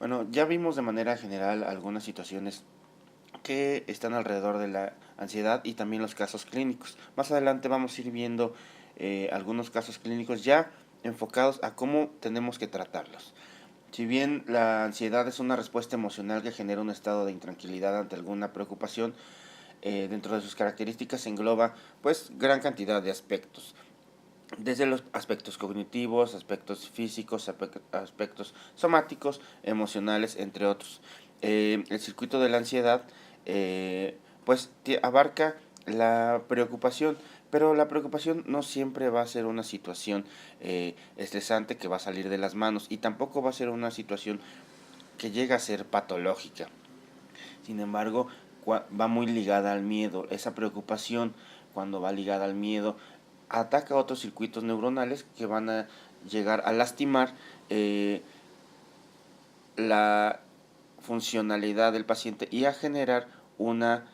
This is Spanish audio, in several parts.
Bueno, ya vimos de manera general algunas situaciones que están alrededor de la ansiedad y también los casos clínicos. Más adelante vamos a ir viendo algunos casos clínicos ya enfocados a cómo tenemos que tratarlos. Si bien la ansiedad es una respuesta emocional que genera un estado de intranquilidad ante alguna preocupación, dentro de sus características engloba pues gran cantidad de aspectos, desde los aspectos cognitivos, aspectos físicos, aspectos somáticos, emocionales, entre otros. El circuito de la ansiedad pues abarca la preocupación, pero la preocupación no siempre va a ser una situación estresante que va a salir de las manos y tampoco va a ser una situación que llega a ser patológica. Sin embargo, va muy ligada al miedo. Esa preocupación, cuando va ligada al miedo, ataca otros circuitos neuronales que van a llegar a lastimar la funcionalidad del paciente y a generar una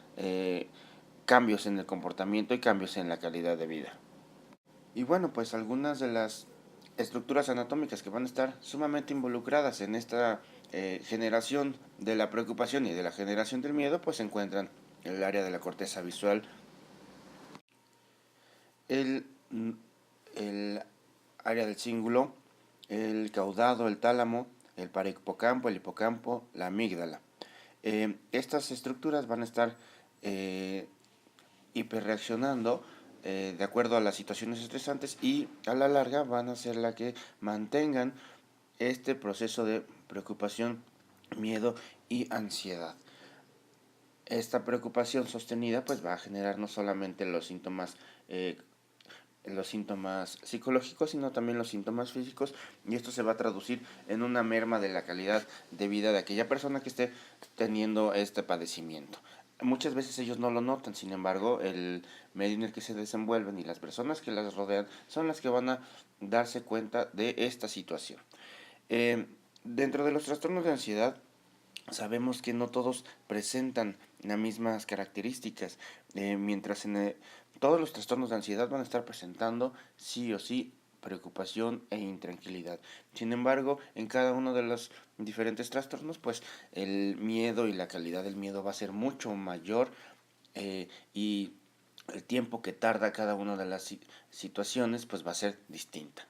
cambios en el comportamiento y cambios en la calidad de vida. Y bueno, pues algunas de las estructuras anatómicas que van a estar sumamente involucradas en esta generación de la preocupación y de la generación del miedo, pues se encuentran en el área de la corteza visual, el, el área del cíngulo, el caudado, el tálamo, el parahipocampo, el hipocampo, la amígdala. Estas estructuras van a estar hiperreaccionando de acuerdo a las situaciones estresantes y a la larga van a ser la que mantengan este proceso de preocupación, miedo y ansiedad. Esta preocupación sostenida pues va a generar no solamente los síntomas psicológicos, sino también los síntomas físicos, y esto se va a traducir en una merma de la calidad de vida de aquella persona que esté teniendo este padecimiento. Muchas veces ellos no lo notan, sin embargo, el medio en el que se desenvuelven y las personas que las rodean son las que van a darse cuenta de esta situación. Dentro de los trastornos de ansiedad, sabemos que no todos presentan las mismas características, mientras todos los trastornos de ansiedad van a estar presentando sí o sí preocupación e intranquilidad. Sin embargo, en cada uno de los diferentes trastornos, pues el miedo y la calidad del miedo va a ser mucho mayor, y el tiempo que tarda cada una de las situaciones pues va a ser distinta.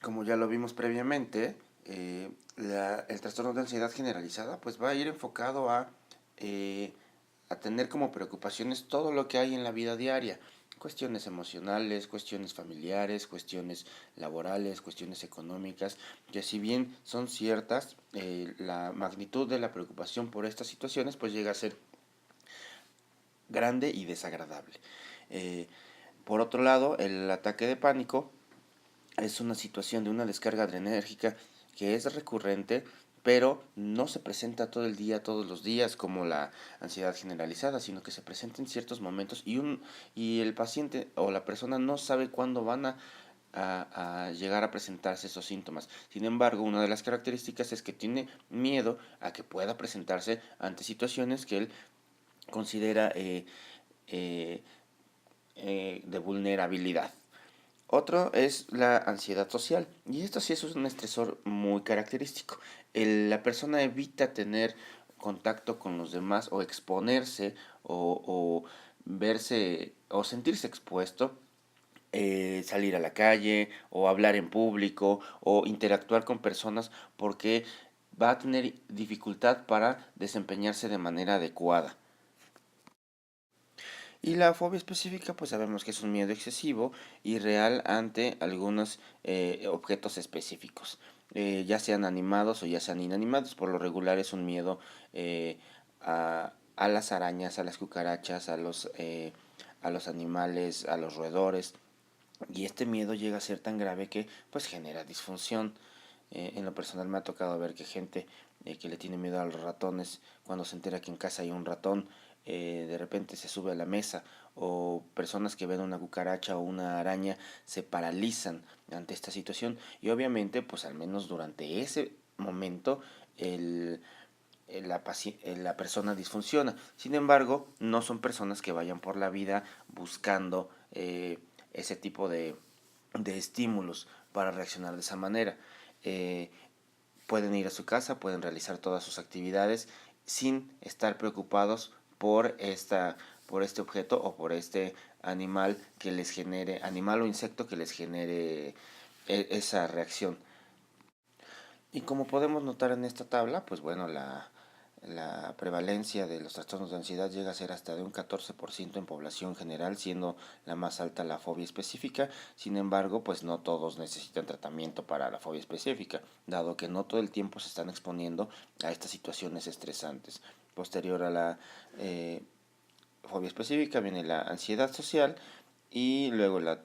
Como ya lo vimos previamente, el trastorno de ansiedad generalizada pues va a ir enfocado a tener como preocupaciones todo lo que hay en la vida diaria, cuestiones emocionales, cuestiones familiares, cuestiones laborales, cuestiones económicas, que si bien son ciertas, la magnitud de la preocupación por estas situaciones pues llega a ser grande y desagradable. Eh, por otro lado, el ataque de pánico es una situación de una descarga adrenérgica que es recurrente, pero no se presenta todo el día, todos los días, como la ansiedad generalizada, sino que se presenta en ciertos momentos y el paciente o la persona no sabe cuándo van a llegar a presentarse esos síntomas. Sin embargo, una de las características es que tiene miedo a que pueda presentarse ante situaciones que él considera eh, de vulnerabilidad. Otro es la ansiedad social, y esto sí es un estresor muy característico. La persona evita tener contacto con los demás o exponerse o verse o sentirse expuesto, salir a la calle o hablar en público o interactuar con personas porque va a tener dificultad para desempeñarse de manera adecuada. Y la fobia específica, pues sabemos que es un miedo excesivo y real ante algunos objetos específicos, ya sean animados o ya sean inanimados. Por lo regular es un miedo a las arañas, a las cucarachas, a los animales, a los roedores. Y este miedo llega a ser tan grave que pues genera disfunción. En lo personal me ha tocado ver que gente que le tiene miedo a los ratones, cuando se entera que en casa hay un ratón, de repente se sube a la mesa, o personas que ven una cucaracha o una araña se paralizan ante esta situación, y obviamente pues al menos durante ese momento el, la persona disfunciona. Sin embargo, no son personas que vayan por la vida buscando ese tipo de estímulos para reaccionar de esa manera. pueden ir a su casa, pueden realizar todas sus actividades sin estar preocupados por por este objeto o por este animal que les genere, animal o insecto que les genere esa reacción. Y como podemos notar en esta tabla, pues bueno, la prevalencia de los trastornos de ansiedad llega a ser hasta de un 14% en población general, siendo la más alta la fobia específica. Sin embargo, pues no todos necesitan tratamiento para la fobia específica, dado que no todo el tiempo se están exponiendo a estas situaciones estresantes. Posterior a la fobia específica viene la ansiedad social y luego la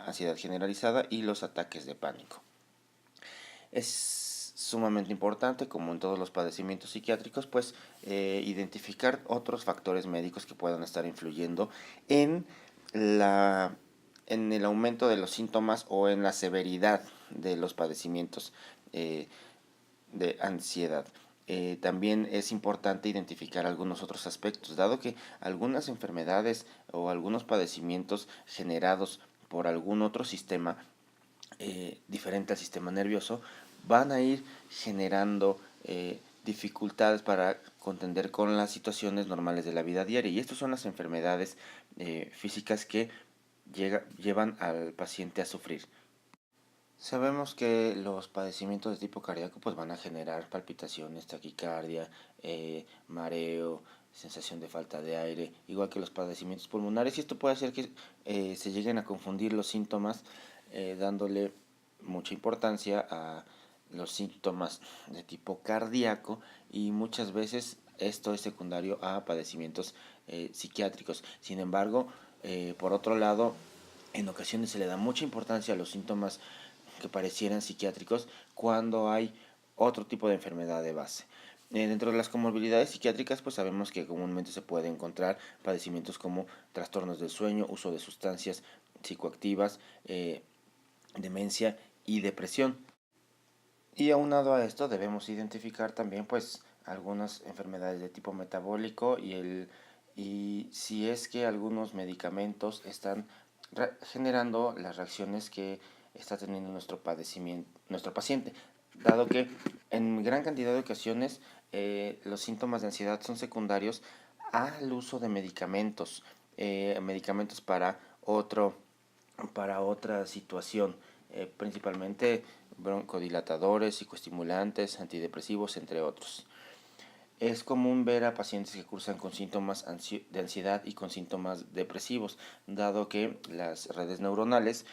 ansiedad generalizada y los ataques de pánico. Es sumamente importante, como en todos los padecimientos psiquiátricos, pues identificar otros factores médicos que puedan estar influyendo en en el aumento de los síntomas o en la severidad de los padecimientos de ansiedad. También es importante identificar algunos otros aspectos, dado que algunas enfermedades o algunos padecimientos generados por algún otro sistema diferente al sistema nervioso van a ir generando dificultades para contender con las situaciones normales de la vida diaria. Y estas son las enfermedades físicas que llevan al paciente a sufrir. Sabemos que los padecimientos de tipo cardíaco pues van a generar palpitaciones, taquicardia, mareo, sensación de falta de aire, igual que los padecimientos pulmonares, y esto puede hacer que se lleguen a confundir los síntomas, dándole mucha importancia a los síntomas de tipo cardíaco, y muchas veces esto es secundario a padecimientos psiquiátricos. Sin embargo, por otro lado, en ocasiones se le da mucha importancia a los síntomas que parecieran psiquiátricos cuando hay otro tipo de enfermedad de base. Dentro de las comorbilidades psiquiátricas, pues sabemos que comúnmente se puede encontrar padecimientos como trastornos del sueño, uso de sustancias psicoactivas, demencia y depresión. Y aunado a esto debemos identificar también pues algunas enfermedades de tipo metabólico y si es que algunos medicamentos están generando las reacciones que está teniendo nuestro paciente, dado que en gran cantidad de ocasiones los síntomas de ansiedad son secundarios al uso de medicamentos, medicamentos para otra situación, principalmente broncodilatadores, psicoestimulantes, antidepresivos, entre otros. Es común ver a pacientes que cursan con síntomas de ansiedad y con síntomas depresivos, dado que las redes neuronales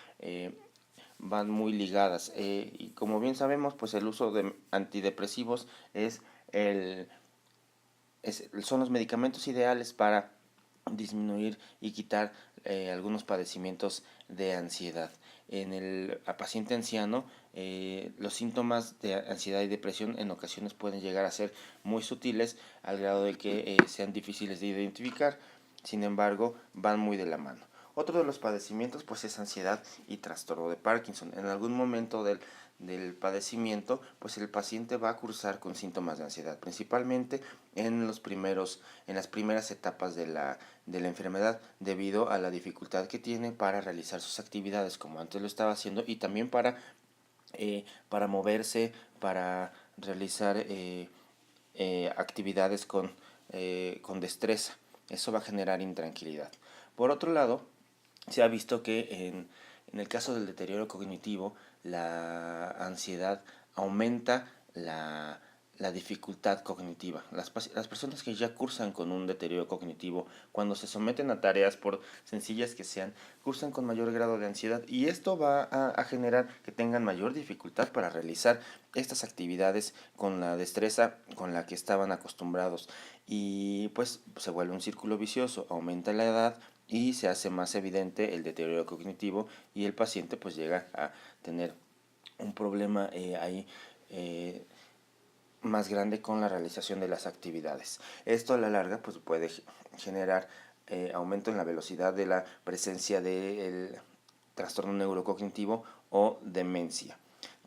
van muy ligadas. Y como bien sabemos, pues el uso de antidepresivos son los medicamentos ideales para disminuir y quitar algunos padecimientos de ansiedad. En el paciente anciano, los síntomas de ansiedad y depresión en ocasiones pueden llegar a ser muy sutiles al grado de que sean difíciles de identificar. Sin embargo, van muy de la mano. Otro de los padecimientos pues es ansiedad y trastorno de Parkinson. En algún momento del padecimiento, pues el paciente va a cursar con síntomas de ansiedad, principalmente en las primeras etapas de la enfermedad, debido a la dificultad que tiene para realizar sus actividades como antes lo estaba haciendo, y también para moverse, para realizar actividades con destreza. Eso va a generar intranquilidad. Por otro lado, se ha visto que en el caso del deterioro cognitivo, la ansiedad aumenta la dificultad cognitiva. Las personas que ya cursan con un deterioro cognitivo, cuando se someten a tareas, por sencillas que sean, cursan con mayor grado de ansiedad, y esto va a generar que tengan mayor dificultad para realizar estas actividades con la destreza con la que estaban acostumbrados, y pues se vuelve un círculo vicioso, aumenta la edad y se hace más evidente el deterioro cognitivo, y el paciente pues llega a tener un problema ahí más grande con la realización de las actividades. Esto a la larga pues puede generar aumento en la velocidad de la presencia del trastorno neurocognitivo o demencia.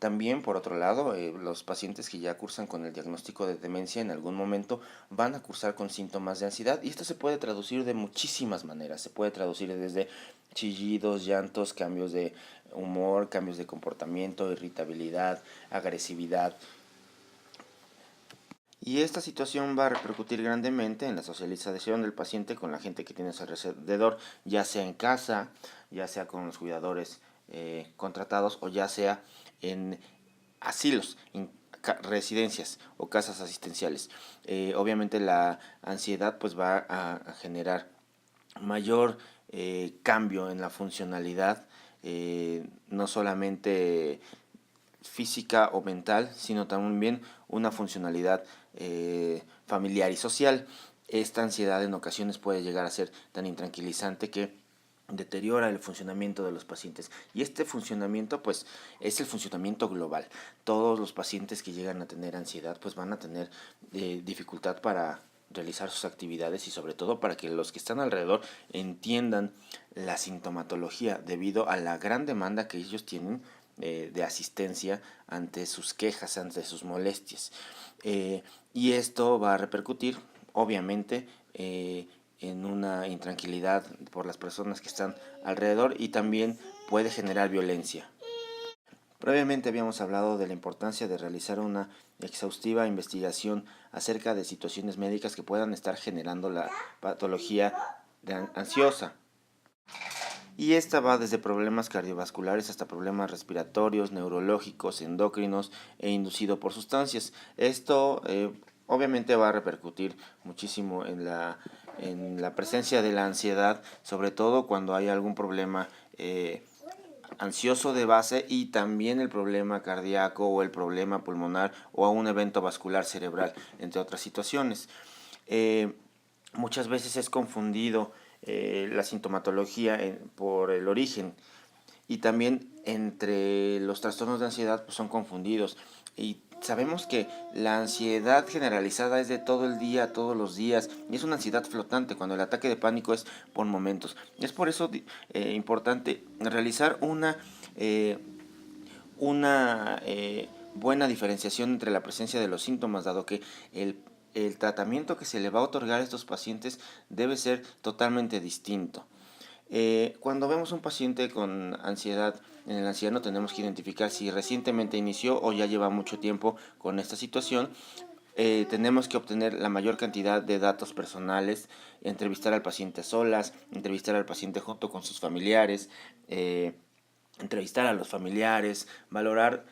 También, por otro lado, los pacientes que ya cursan con el diagnóstico de demencia en algún momento van a cursar con síntomas de ansiedad y esto se puede traducir de muchísimas maneras. Se puede traducir desde chillidos, llantos, cambios de humor, cambios de comportamiento, irritabilidad, agresividad. Y esta situación va a repercutir grandemente en la socialización del paciente con la gente que tiene a su alrededor, ya sea en casa, ya sea con los cuidadores contratados o ya sea en asilos, en residencias o casas asistenciales. Obviamente la ansiedad pues va a generar mayor cambio en la funcionalidad, no solamente física o mental, sino también una funcionalidad familiar y social. Esta ansiedad en ocasiones puede llegar a ser tan intranquilizante que deteriora el funcionamiento de los pacientes. Y este funcionamiento pues es el funcionamiento global. Todos los pacientes que llegan a tener ansiedad pues van a tener dificultad para realizar sus actividades y sobre todo para que los que están alrededor entiendan la sintomatología debido a la gran demanda que ellos tienen de asistencia ante sus quejas, ante sus molestias. Y esto va a repercutir, obviamente, en una intranquilidad por las personas que están alrededor y también puede generar violencia. Previamente habíamos hablado de la importancia de realizar una exhaustiva investigación acerca de situaciones médicas que puedan estar generando la patología ansiosa. Y esta va desde problemas cardiovasculares hasta problemas respiratorios, neurológicos, endocrinos e inducido por sustancias. Esto obviamente va a repercutir muchísimo en la presencia de la ansiedad, sobre todo cuando hay algún problema ansioso de base y también el problema cardíaco o el problema pulmonar o un evento vascular cerebral, entre otras situaciones. Muchas veces es confundido la sintomatología por el origen y también entre los trastornos de ansiedad pues, son confundidos y sabemos que la ansiedad generalizada es de todo el día, todos los días y es una ansiedad flotante cuando el ataque de pánico es por momentos. Es por eso importante realizar una buena diferenciación entre la presencia de los síntomas, dado que el tratamiento que se le va a otorgar a estos pacientes debe ser totalmente distinto. Cuando vemos un paciente con ansiedad en el anciano tenemos que identificar si recientemente inició o ya lleva mucho tiempo con esta situación. Tenemos que obtener la mayor cantidad de datos personales, entrevistar al paciente a solas, entrevistar al paciente junto con sus familiares, entrevistar a los familiares, valorar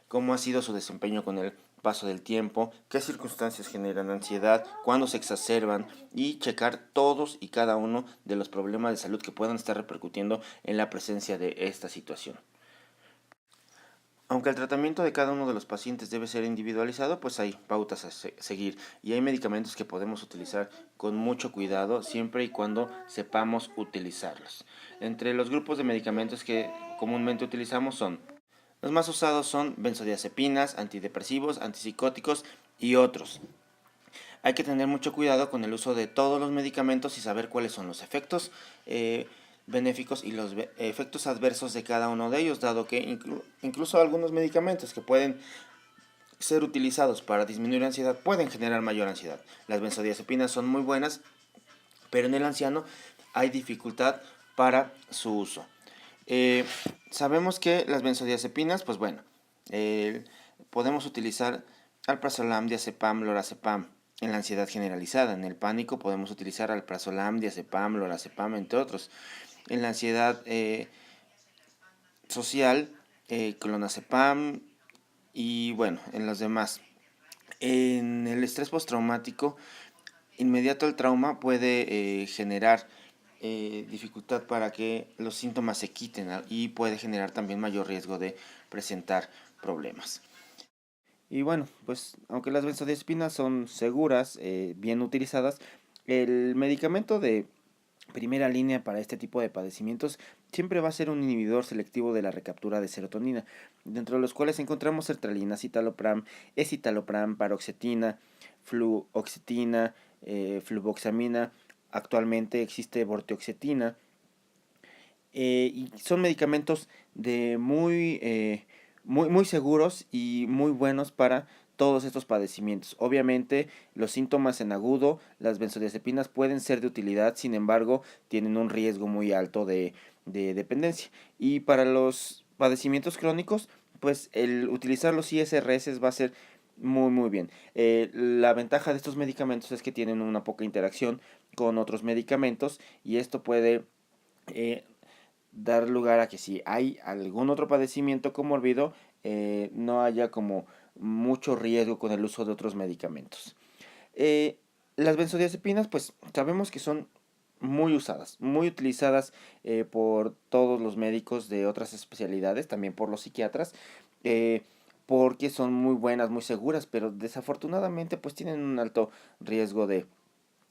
cómo ha sido su desempeño con el paso del tiempo, qué circunstancias generan ansiedad, cuándo se exacerban y checar todos y cada uno de los problemas de salud que puedan estar repercutiendo en la presencia de esta situación. Aunque el tratamiento de cada uno de los pacientes debe ser individualizado, pues hay pautas a seguir y hay medicamentos que podemos utilizar con mucho cuidado siempre y cuando sepamos utilizarlos. Entre los grupos de medicamentos que comúnmente utilizamos los más usados son benzodiazepinas, antidepresivos, antipsicóticos y otros. Hay que tener mucho cuidado con el uso de todos los medicamentos y saber cuáles son los efectos benéficos y los efectos adversos de cada uno de ellos, dado que incluso algunos medicamentos que pueden ser utilizados para disminuir la ansiedad pueden generar mayor ansiedad. Las benzodiazepinas son muy buenas, pero en el anciano hay dificultad para su uso. Sabemos que las benzodiazepinas, pues bueno, podemos utilizar alprazolam, diazepam, lorazepam. En la ansiedad generalizada, en el pánico podemos utilizar alprazolam, diazepam, lorazepam, entre otros. En la ansiedad social, clonazepam y bueno, en los demás. En el estrés postraumático, inmediato al trauma puede generar dificultad para que los síntomas se quiten y puede generar también mayor riesgo de presentar problemas. Y bueno, pues aunque las benzodiazepinas son seguras, bien utilizadas, el medicamento de primera línea para este tipo de padecimientos siempre va a ser un inhibidor selectivo de la recaptura de serotonina, dentro de los cuales encontramos sertralina, citalopram, escitalopram, paroxetina, fluoxetina, fluvoxamina, actualmente existe vortioxetina, y son medicamentos de muy muy seguros y muy buenos para todos estos padecimientos. Obviamente, los síntomas en agudo, las benzodiazepinas pueden ser de utilidad, sin embargo, tienen un riesgo muy alto de dependencia. Y para los padecimientos crónicos, pues el utilizar los ISRS va a ser muy bien. La ventaja de estos medicamentos es que tienen una poca interacción con otros medicamentos y esto puede eh, dar lugar a que si hay algún otro padecimiento comórbido, no haya como mucho riesgo con el uso de otros medicamentos. Eh, las benzodiazepinas, pues sabemos que son muy usadas, muy utilizadas por todos los médicos de otras especialidades, también por los psiquiatras, eh, porque son muy buenas, muy seguras, pero desafortunadamente pues tienen un alto riesgo de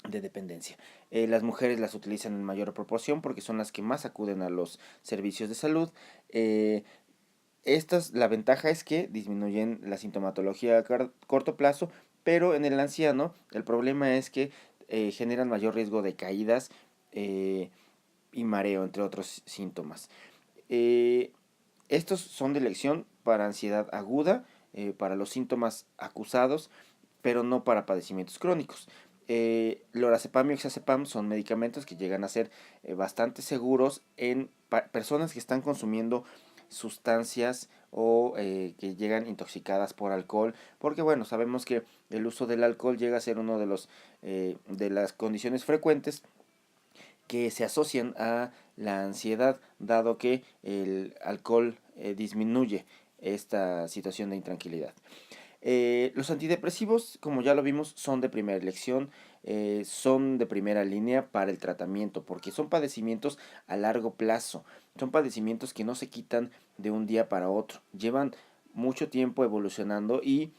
dependencia. Las mujeres las utilizan en mayor proporción porque son las que más acuden a los servicios de salud. Eh, la ventaja es que disminuyen la sintomatología a corto plazo, pero en el anciano el problema es que generan mayor riesgo de caídas eh, y mareo, entre otros síntomas. Eh, Estos son de elección para ansiedad aguda, para los síntomas acusados, pero no para padecimientos crónicos. Lorazepam y oxazepam son medicamentos que llegan a ser bastante seguros en personas que están consumiendo sustancias o que llegan intoxicadas por alcohol, porque bueno, sabemos que el uso del alcohol llega a ser uno de las condiciones frecuentes que se asocian a la ansiedad, dado que el alcohol disminuye esta situación de intranquilidad. Los antidepresivos, como ya lo vimos, son de primera elección, son de primera línea para el tratamiento, porque son padecimientos a largo plazo, son padecimientos que no se quitan de un día para otro, llevan mucho tiempo evolucionando y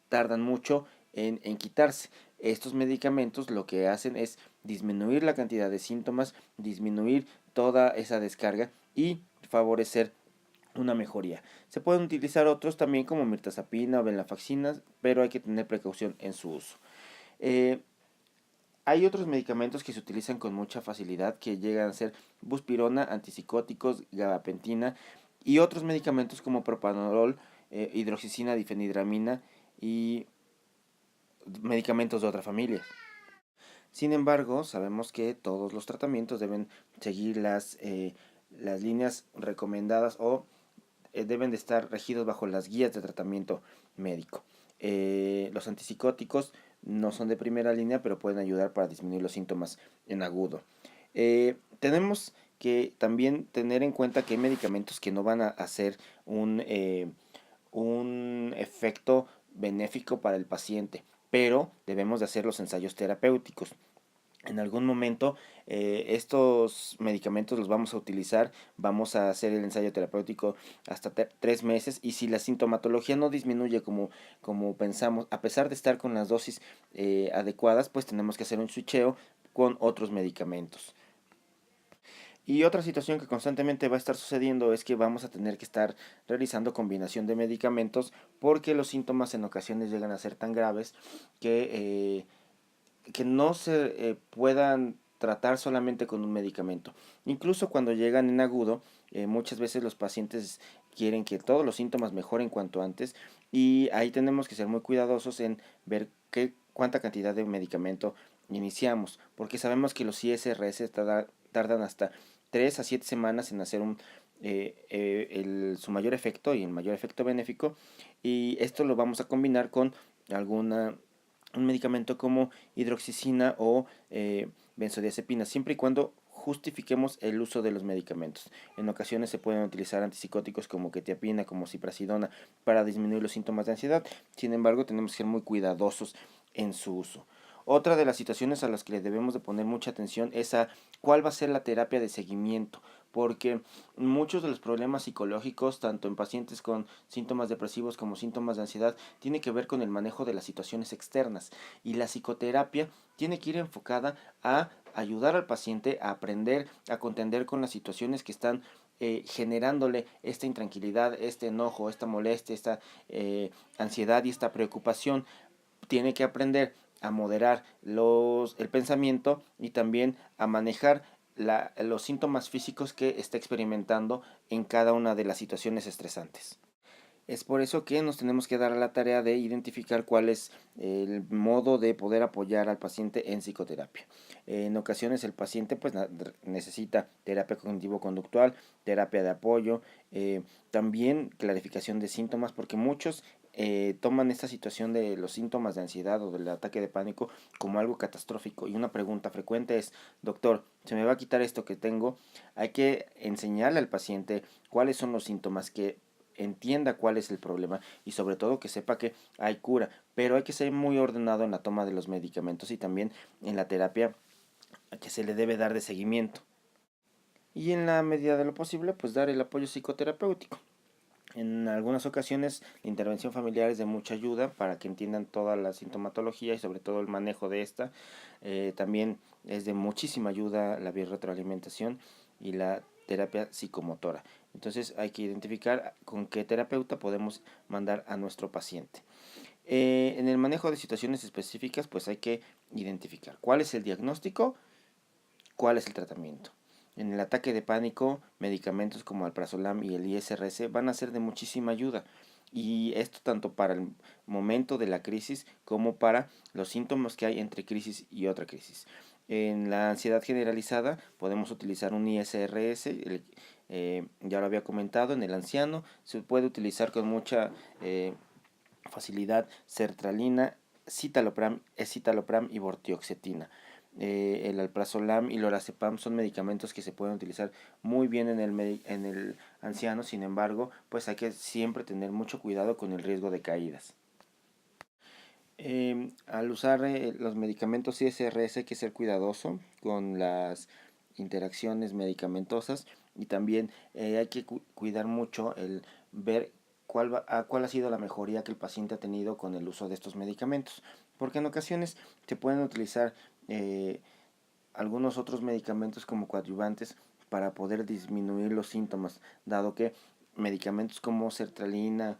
tardan mucho en quitarse. Estos medicamentos lo que hacen es disminuir la cantidad de síntomas, disminuir toda esa descarga y favorecer una mejoría. Se pueden utilizar otros también como mirtazapina o venlafaxina, pero hay que tener precaución en su uso. Eh, Hay otros medicamentos que se utilizan con mucha facilidad que llegan a ser buspirona, antipsicóticos, gabapentina y otros medicamentos como propanolol, hidroxicina, difenidramina y medicamentos de otra familia. Sin embargo, sabemos que todos los tratamientos deben seguir las líneas recomendadas o deben de estar regidos bajo las guías de tratamiento médico. Los antipsicóticos no son de primera línea, pero pueden ayudar para disminuir los síntomas en agudo. Tenemos que también tener en cuenta que hay medicamentos que no van a hacer un efecto benéfico para el paciente, pero debemos de hacer los ensayos terapéuticos. En algún momento estos medicamentos los vamos a utilizar, vamos a hacer el ensayo terapéutico hasta 3 meses y si la sintomatología no disminuye como pensamos, a pesar de estar con las dosis adecuadas, pues tenemos que hacer un switcheo con otros medicamentos. Y otra situación que constantemente va a estar sucediendo es que vamos a tener que estar realizando combinación de medicamentos porque los síntomas en ocasiones llegan a ser tan graves que no se puedan tratar solamente con un medicamento. Incluso cuando llegan en agudo, muchas veces los pacientes quieren que todos los síntomas mejoren cuanto antes y ahí tenemos que ser muy cuidadosos en ver cuánta cantidad de medicamento iniciamos, porque sabemos que los ISRS tardan hasta 3 a 7 semanas en hacer su mayor efecto y el mayor efecto benéfico y esto lo vamos a combinar con un medicamento como hidroxicina o benzodiazepina, siempre y cuando justifiquemos el uso de los medicamentos. En ocasiones se pueden utilizar antipsicóticos como quetiapina, como ciprasidona para disminuir los síntomas de ansiedad. Sin embargo, tenemos que ser muy cuidadosos en su uso. Otra de las situaciones a las que le debemos de poner mucha atención es a cuál va a ser la terapia de seguimiento, porque muchos de los problemas psicológicos, tanto en pacientes con síntomas depresivos como síntomas de ansiedad, tiene que ver con el manejo de las situaciones externas y la psicoterapia tiene que ir enfocada a ayudar al paciente a aprender a contender con las situaciones que están generándole esta intranquilidad, este enojo, esta molestia, esta ansiedad y esta preocupación. Tiene que aprender a moderar el pensamiento y también a manejar los síntomas físicos que está experimentando en cada una de las situaciones estresantes. Es por eso que nos tenemos que dar a la tarea de identificar cuál es el modo de poder apoyar al paciente en psicoterapia. En ocasiones el paciente pues necesita terapia cognitivo-conductual, terapia de apoyo, también clarificación de síntomas, porque muchos toman esta situación de los síntomas de ansiedad o del ataque de pánico como algo catastrófico. Y una pregunta frecuente es: doctor, ¿se me va a quitar esto que tengo? Hay que enseñarle al paciente cuáles son los síntomas, que entienda cuál es el problema y sobre todo que sepa que hay cura, pero hay que ser muy ordenado en la toma de los medicamentos y también en la terapia que se le debe dar de seguimiento. Y en la medida de lo posible, pues dar el apoyo psicoterapéutico. En algunas ocasiones la intervención familiar es de mucha ayuda para que entiendan toda la sintomatología y sobre todo el manejo de esta. También es de muchísima ayuda la retroalimentación y la terapia psicomotora. Entonces hay que identificar con qué terapeuta podemos mandar a nuestro paciente. En el manejo de situaciones específicas pues hay que identificar cuál es el diagnóstico, cuál es el tratamiento. En el ataque de pánico, medicamentos como alprazolam y el ISRS van a ser de muchísima ayuda. Y esto tanto para el momento de la crisis como para los síntomas que hay entre crisis y otra crisis. En la ansiedad generalizada podemos utilizar un ISRS, ya lo había comentado. En el anciano se puede utilizar con mucha facilidad sertralina, escitalopram y vortioxetina. El alprazolam y lorazepam son medicamentos que se pueden utilizar muy bien en el anciano. Sin embargo, pues hay que siempre tener mucho cuidado con el riesgo de caídas. Al usar los medicamentos ISRS hay que ser cuidadoso con las interacciones medicamentosas y también hay que cuidar mucho el ver cuál ha sido la mejoría que el paciente ha tenido con el uso de estos medicamentos, porque en ocasiones se pueden utilizar algunos otros medicamentos como coadyuvantes para poder disminuir los síntomas, dado que medicamentos como sertralina,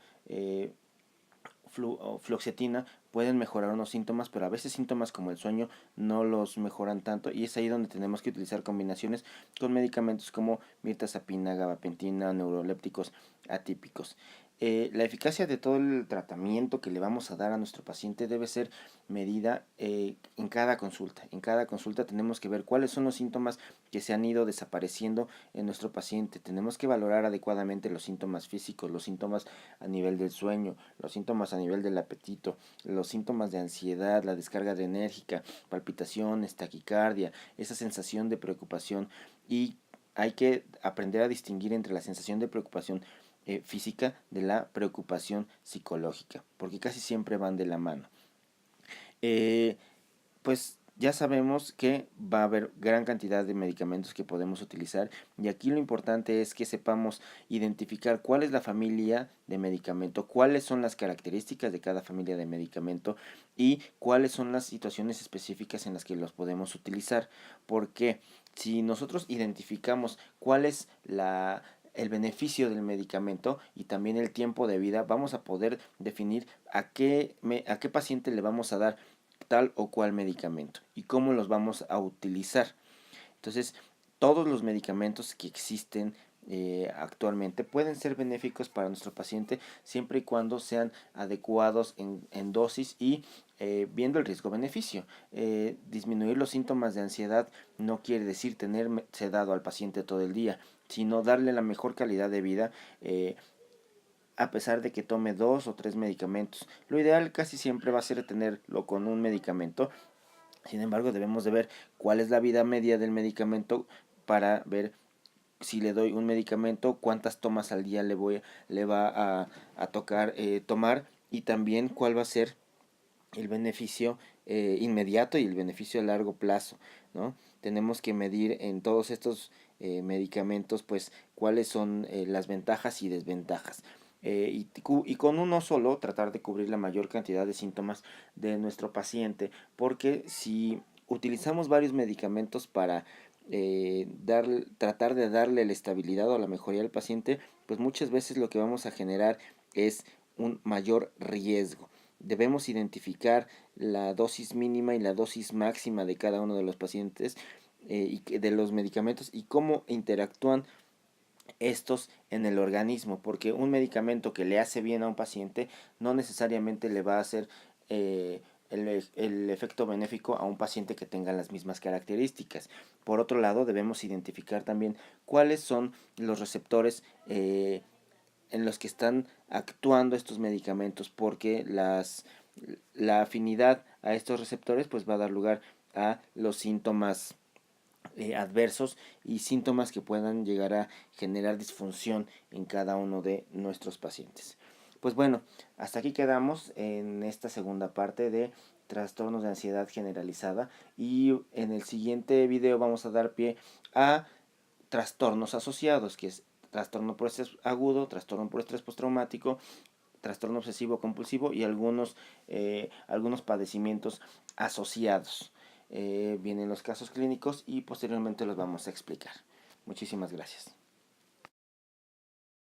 fluoxetina pueden mejorar unos síntomas, pero a veces síntomas como el sueño no los mejoran tanto, y es ahí donde tenemos que utilizar combinaciones con medicamentos como mirtazapina, gabapentina, neurolépticos atípicos. La eficacia de todo el tratamiento que le vamos a dar a nuestro paciente debe ser medida en cada consulta. En cada consulta tenemos que ver cuáles son los síntomas que se han ido desapareciendo en nuestro paciente. Tenemos que valorar adecuadamente los síntomas físicos, los síntomas a nivel del sueño, los síntomas a nivel del apetito, los síntomas de ansiedad, la descarga adrenérgica, palpitaciones, taquicardia, esa sensación de preocupación. Y hay que aprender a distinguir entre la sensación de preocupación física de la preocupación psicológica, porque casi siempre van de la mano. Pues ya sabemos que va a haber gran cantidad de medicamentos que podemos utilizar, y aquí lo importante es que sepamos identificar cuál es la familia de medicamento, cuáles son las características de cada familia de medicamento y cuáles son las situaciones específicas en las que los podemos utilizar, porque si nosotros identificamos cuál es el beneficio del medicamento y también el tiempo de vida, vamos a poder definir a qué paciente le vamos a dar tal o cual medicamento y cómo los vamos a utilizar. Entonces, todos los medicamentos que existen actualmente pueden ser benéficos para nuestro paciente siempre y cuando sean adecuados en dosis y viendo el riesgo-beneficio. Disminuir los síntomas de ansiedad no quiere decir tener sedado al paciente todo el día, sino darle la mejor calidad de vida a pesar de que tome 2 o 3 medicamentos. Lo ideal casi siempre va a ser tenerlo con un medicamento. Sin embargo, debemos de ver cuál es la vida media del medicamento para ver si le doy un medicamento, cuántas tomas al día le va a tocar tomar, y también cuál va a ser el beneficio inmediato y el beneficio a largo plazo, ¿no? Tenemos que medir en todos estos medicamentos pues cuáles son las ventajas y desventajas. Y con uno solo tratar de cubrir la mayor cantidad de síntomas de nuestro paciente, porque si utilizamos varios medicamentos para tratar de darle la estabilidad o la mejoría al paciente, pues muchas veces lo que vamos a generar es un mayor riesgo. Debemos identificar la dosis mínima y la dosis máxima de cada uno de los pacientes y de los medicamentos y cómo interactúan estos en el organismo, porque un medicamento que le hace bien a un paciente no necesariamente le va a hacer el efecto benéfico a un paciente que tenga las mismas características. Por otro lado, debemos identificar también cuáles son los receptores en los que están actuando estos medicamentos, porque la afinidad a estos receptores pues va a dar lugar a los síntomas adversos y síntomas que puedan llegar a generar disfunción en cada uno de nuestros pacientes. Pues bueno, hasta aquí quedamos en esta segunda parte de trastornos de ansiedad generalizada, y en el siguiente video vamos a dar pie a trastornos asociados, que es trastorno por estrés agudo, trastorno por estrés postraumático, trastorno obsesivo compulsivo y algunos padecimientos asociados. Vienen los casos clínicos y posteriormente los vamos a explicar. Muchísimas gracias.